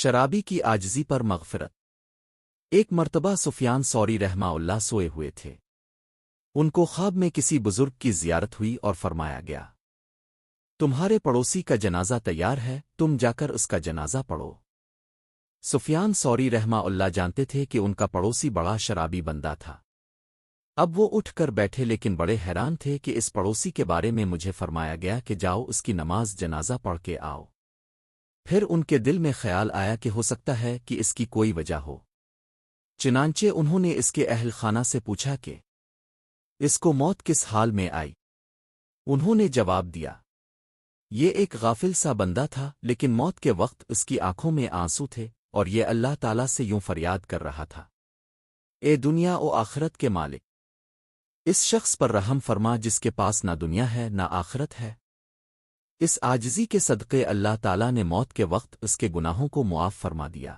شرابی کی عاجزی پر مغفرت۔ ایک مرتبہ سفیان ثوری رحمہ اللہ سوئے ہوئے تھے۔ ان کو خواب میں کسی بزرگ کی زیارت ہوئی اور فرمایا گیا، تمہارے پڑوسی کا جنازہ تیار ہے، تم جا کر اس کا جنازہ پڑھو۔ سفیان ثوری رحمہ اللہ جانتے تھے کہ ان کا پڑوسی بڑا شرابی بندہ تھا۔ اب وہ اٹھ کر بیٹھے، لیکن بڑے حیران تھے کہ اس پڑوسی کے بارے میں مجھے فرمایا گیا کہ جاؤ اس کی نماز جنازہ پڑھ کے آؤ۔ پھر ان کے دل میں خیال آیا کہ ہو سکتا ہے کہ اس کی کوئی وجہ ہو۔ چنانچہ انہوں نے اس کے اہل خانہ سے پوچھا کہ اس کو موت کس حال میں آئی؟ انہوں نے جواب دیا، یہ ایک غافل سا بندہ تھا، لیکن موت کے وقت اس کی آنکھوں میں آنسو تھے اور یہ اللہ تعالیٰ سے یوں فریاد کر رہا تھا، اے دنیا و آخرت کے مالک، اس شخص پر رحم فرما جس کے پاس نہ دنیا ہے نہ آخرت ہے۔ اس عاجزی کے صدقے اللہ تعالیٰ نے موت کے وقت اس کے گناہوں کو معاف فرما دیا۔